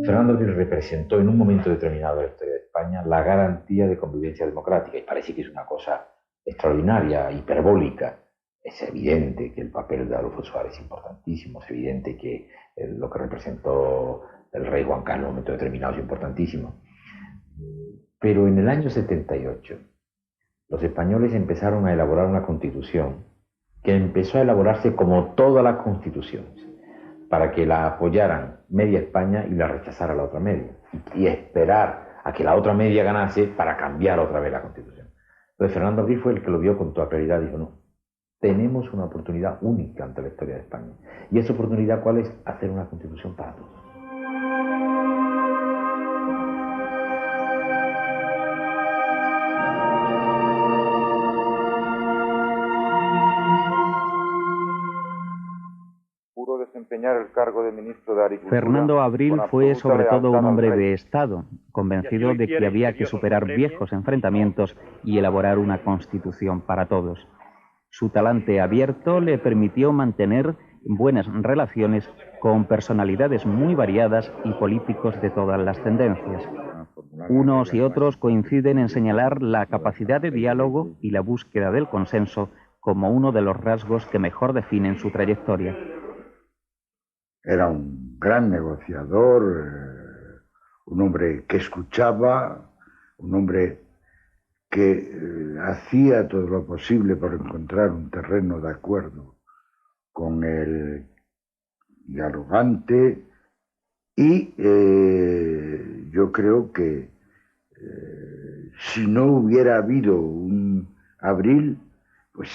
Fernando Abril representó en un momento determinado de la historia de España la garantía de convivencia democrática y parece que es una cosa extraordinaria, hiperbólica. Es evidente que el papel de Adolfo Suárez es importantísimo, es evidente que lo que representó el rey Juan Carlos en un momento determinado es importantísimo. Pero en el año 78, los españoles empezaron a elaborar una constitución que empezó a elaborarse como todas las constituciones, para que la apoyaran media España y la rechazara la otra media, y esperar a que la otra media ganase para cambiar otra vez la constitución. Entonces Fernando Abril fue el que lo vio con toda claridad y dijo, no, tenemos una oportunidad única ante la historia de España. ¿Y esa oportunidad cuál es? Hacer una constitución para todos. Desempeñar el cargo de ministro de Agricultura. Fernando Abril fue sobre todo un hombre de Estado, convencido de que había que superar viejos enfrentamientos y elaborar una constitución para todos. Su talante abierto le permitió mantener buenas relaciones con personalidades muy variadas y políticos de todas las tendencias. Unos y otros coinciden en señalar la capacidad de diálogo y la búsqueda del consenso como uno de los rasgos que mejor definen su trayectoria. Era un gran negociador, un hombre que escuchaba, un hombre que hacía todo lo posible por encontrar un terreno de acuerdo con el dialogante y yo creo que si no hubiera habido un Abril, pues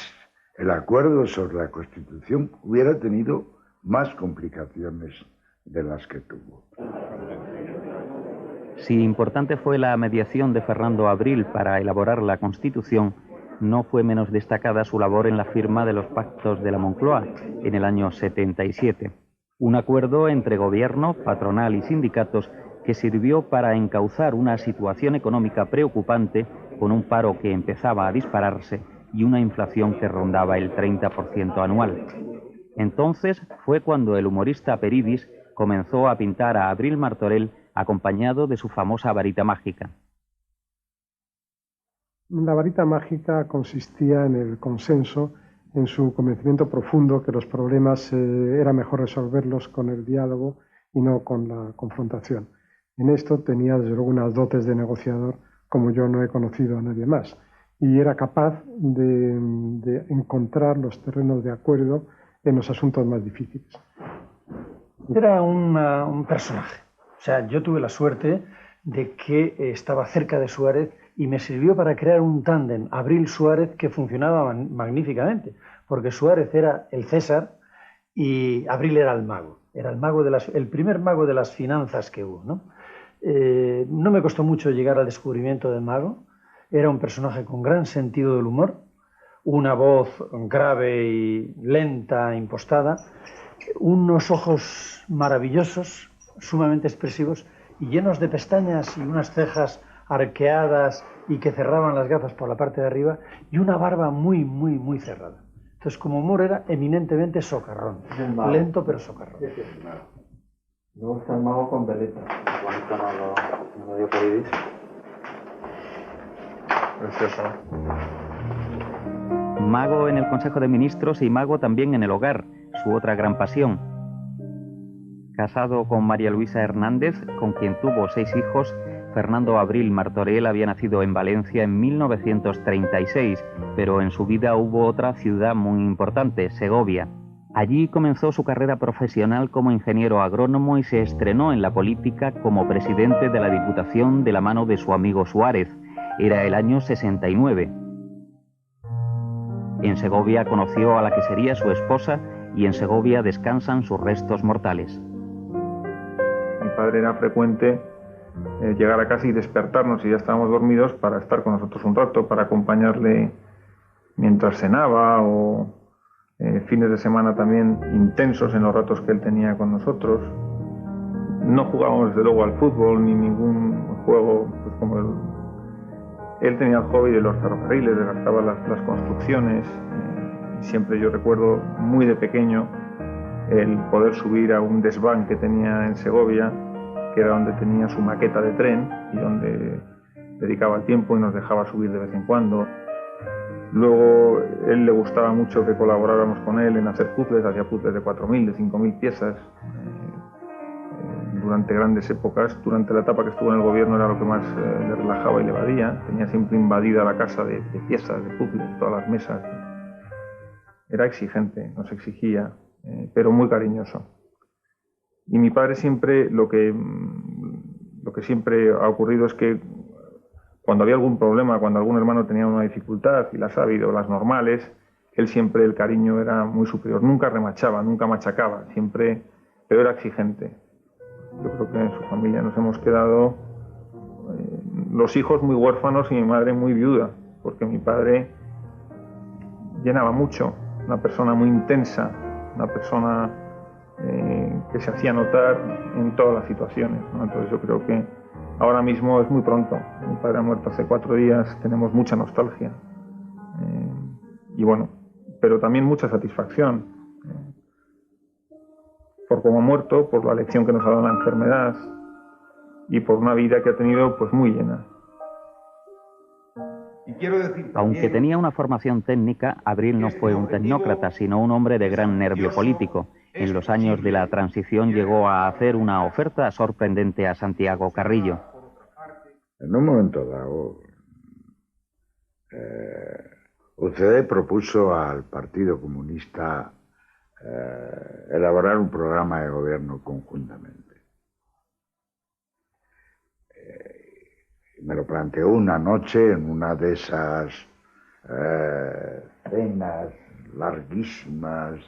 el acuerdo sobre la Constitución hubiera tenido más complicaciones de las que tuvo. Si importante fue la mediación de Fernando Abril para elaborar la Constitución, no fue menos destacada su labor en la firma de los pactos de la Moncloa en el año 77. Un acuerdo entre gobierno, patronal y sindicatos que sirvió para encauzar una situación económica preocupante con un paro que empezaba a dispararse y una inflación que rondaba el 30% anual. Entonces fue cuando el humorista Peridis comenzó a pintar a Abril Martorell acompañado de su famosa varita mágica. La varita mágica consistía en el consenso, en su convencimiento profundo que los problemas era mejor resolverlos con el diálogo y no con la confrontación. En esto tenía desde luego unas dotes de negociador como yo no he conocido a nadie más, y era capaz de encontrar los terrenos de acuerdo en los asuntos más difíciles. Era un personaje. O sea, yo tuve la suerte de que estaba cerca de Suárez y me sirvió para crear un tándem Abril-Suárez que funcionaba magníficamente, porque Suárez era el César y Abril era el mago. Era el primer mago de las finanzas que hubo, ¿no? No me costó mucho llegar al descubrimiento del mago. Era un personaje con gran sentido del humor, una voz grave y lenta, impostada, unos ojos maravillosos, sumamente expresivos y llenos de pestañas y unas cejas arqueadas y que cerraban las gafas por la parte de arriba y una barba muy, muy, muy cerrada. Entonces, como humor era eminentemente socarrón, lento pero socarrón. Luego está el mago con veleta. Bonito no lo dio Peridis. Precioso. Mago en el Consejo de Ministros y mago también en el hogar, su otra gran pasión. Casado con María Luisa Hernández, con quien tuvo 6 hijos, Fernando Abril Martorell había nacido en Valencia en 1936, pero en su vida hubo otra ciudad muy importante, Segovia. Allí comenzó su carrera profesional como ingeniero agrónomo y se estrenó en la política como presidente de la Diputación de la mano de su amigo Suárez. Era el año 69. En Segovia conoció a la que sería su esposa y en Segovia descansan sus restos mortales. Mi padre era frecuente llegar a casa y despertarnos y ya estábamos dormidos para estar con nosotros un rato, para acompañarle mientras cenaba o fines de semana también intensos en los ratos que él tenía con nosotros. No jugábamos desde luego al fútbol ni ningún juego pues, como él tenía el hobby de los ferrocarriles, gastaba las construcciones. Siempre yo recuerdo muy de pequeño el poder subir a un desván que tenía en Segovia que era donde tenía su maqueta de tren y donde dedicaba el tiempo y nos dejaba subir de vez en cuando. Luego, él le gustaba mucho que colaboráramos con él en hacer puzzles, hacía puzzles de 4.000, de 5.000 piezas. Durante grandes épocas, durante la etapa que estuvo en el gobierno era lo que más le relajaba y le evadía. Tenía siempre invadida la casa de piezas, de puzzles, todas las mesas. Era exigente, nos exigía, pero muy cariñoso. Y mi padre siempre, lo que siempre ha ocurrido es que cuando había algún problema, cuando algún hermano tenía una dificultad, y las ha habido, las normales, él siempre, el cariño era muy superior. Nunca remachaba, nunca machacaba, siempre, pero era exigente. Yo creo que en su familia nos hemos quedado los hijos muy huérfanos y mi madre muy viuda, porque mi padre llenaba mucho, una persona muy intensa, una persona que se hacía notar en todas las situaciones, ¿no? Entonces yo creo que ahora mismo es muy pronto. Mi padre ha muerto hace 4 días, tenemos mucha nostalgia. Y bueno, pero también mucha satisfacción. Por cómo ha muerto, por la lección que nos ha dado la enfermedad y por una vida que ha tenido pues muy llena. Aunque tenía una formación técnica, Abril no fue un tecnócrata, sino un hombre de gran nervio político. En los años de la transición llegó a hacer una oferta sorprendente a Santiago Carrillo. En un momento dado, UCD propuso al Partido Comunista elaborar un programa de gobierno conjuntamente. Me lo planteó una noche en una de esas cenas larguísimas,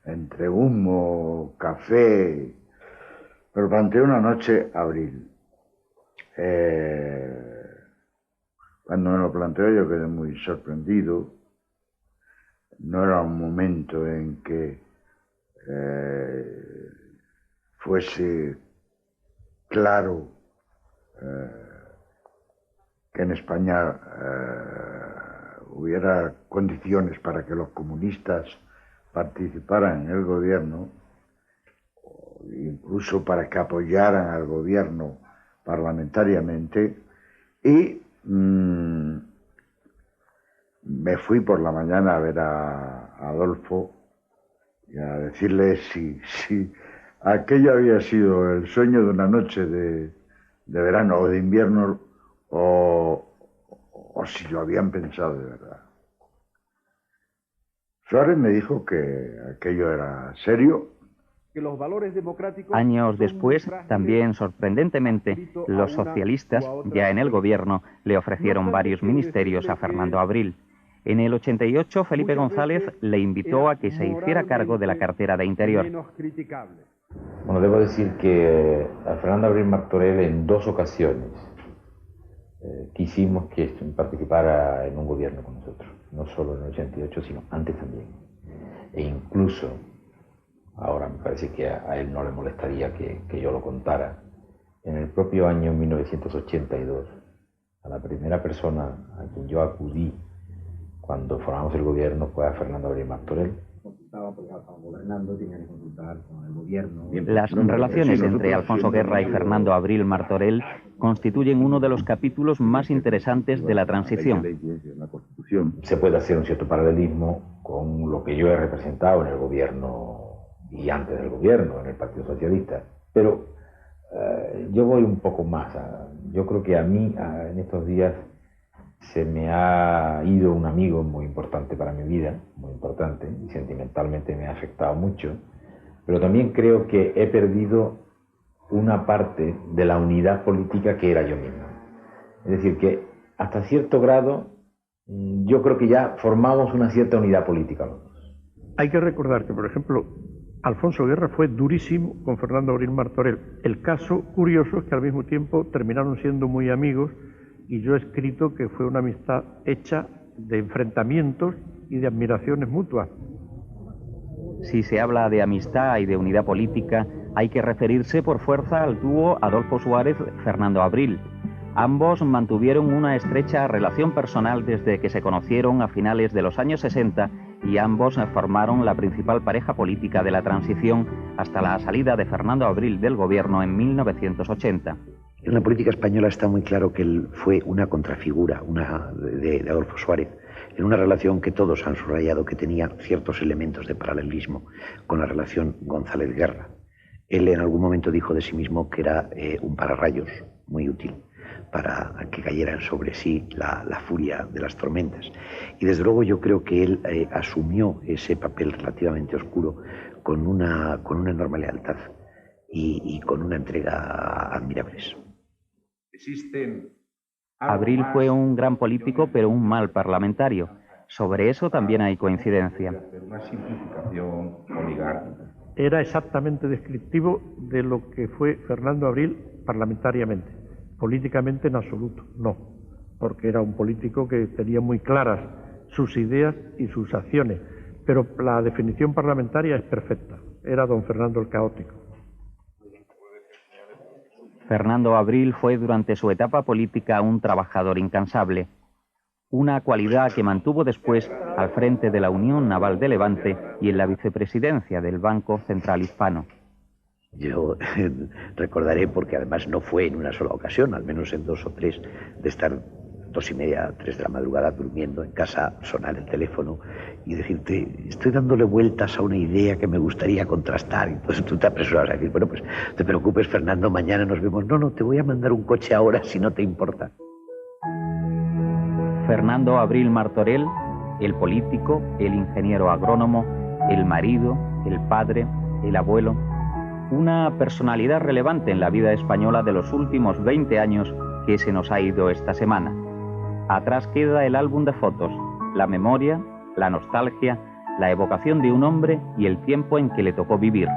entre humo, café. Me lo planteó una noche, Abril. Cuando me lo planteó yo quedé muy sorprendido. No era un momento en que fuese claro que en España hubiera condiciones para que los comunistas participaran en el gobierno, incluso para que apoyaran al gobierno parlamentariamente, y me fui por la mañana a ver a Adolfo y a decirle si aquello había sido el sueño de una noche de verano o de invierno o si lo habían pensado de verdad. Suárez me dijo que aquello era serio. Años después, también sorprendentemente, los socialistas, ya en el gobierno, le ofrecieron varios ministerios a Fernando Abril. En el 88, Felipe González le invitó a que se hiciera cargo de la cartera de Interior. Bueno, debo decir que a Fernando Abril Martorell en 2 ocasiones quisimos que participara en un gobierno con nosotros, no solo en el 88, sino antes también. E incluso, ahora me parece que a él no le molestaría que yo lo contara, en el propio año 1982, a la primera persona a quien yo acudí cuando formamos el gobierno fue a Fernando Abril Martorell. Las relaciones entre Alfonso Guerra y Fernando Abril Martorell constituyen uno de los capítulos más interesantes de la transición. Se puede hacer un cierto paralelismo con lo que yo he representado en el gobierno y antes del gobierno, en el Partido Socialista, pero yo voy un poco más. Yo creo que a mí en estos días se me ha ido un amigo muy importante para mi vida, muy importante, y sentimentalmente me ha afectado mucho, pero también creo que he perdido una parte de la unidad política que era yo mismo. Es decir, que hasta cierto grado yo creo que ya formamos una cierta unidad política los dos. Hay que recordar que, por ejemplo, Alfonso Guerra fue durísimo con Fernando Abril Martorell. El caso curioso es que al mismo tiempo terminaron siendo muy amigos, y yo he escrito que fue una amistad hecha de enfrentamientos y de admiraciones mutuas. Si se habla de amistad y de unidad política, hay que referirse por fuerza al dúo Adolfo Suárez-Fernando Abril. Ambos mantuvieron una estrecha relación personal desde que se conocieron a finales de los años 60 y ambos formaron la principal pareja política de la transición hasta la salida de Fernando Abril del gobierno en 1980. En la política española está muy claro que él fue una contrafigura de Adolfo Suárez, en una relación que todos han subrayado que tenía ciertos elementos de paralelismo con la relación González-Guerra. Él en algún momento dijo de sí mismo que era un pararrayos muy útil para que cayeran sobre sí la furia de las tormentas. Y desde luego yo creo que él asumió ese papel relativamente oscuro con una enorme lealtad y con una entrega admirables. Abril fue un gran político, pero un mal parlamentario. Sobre eso también hay coincidencia. Era exactamente descriptivo de lo que fue Fernando Abril parlamentariamente. Políticamente en absoluto, no, porque era un político que tenía muy claras sus ideas y sus acciones, pero la definición parlamentaria es perfecta. Era don Fernando el caótico. Fernando Abril fue durante su etapa política un trabajador incansable, una cualidad que mantuvo después al frente de la Unión Naval de Levante y en la vicepresidencia del Banco Central Hispano. Yo recordaré, porque además no fue en una sola ocasión, al menos en 2 o 3, de estar 2:30, 3 de la madrugada durmiendo en casa, sonar el teléfono y decirte, estoy dándole vueltas a una idea que me gustaría contrastar. Entonces tú te apresuras a decir, bueno, pues no te preocupes, Fernando, mañana nos vemos. No, te voy a mandar un coche ahora si no te importa. Fernando Abril Martorell, el político, el ingeniero agrónomo, el marido, el padre, el abuelo, una personalidad relevante en la vida española de los últimos 20 años que se nos ha ido esta semana. Atrás queda el álbum de fotos, la memoria, la nostalgia, la evocación de un hombre y el tiempo en que le tocó vivir.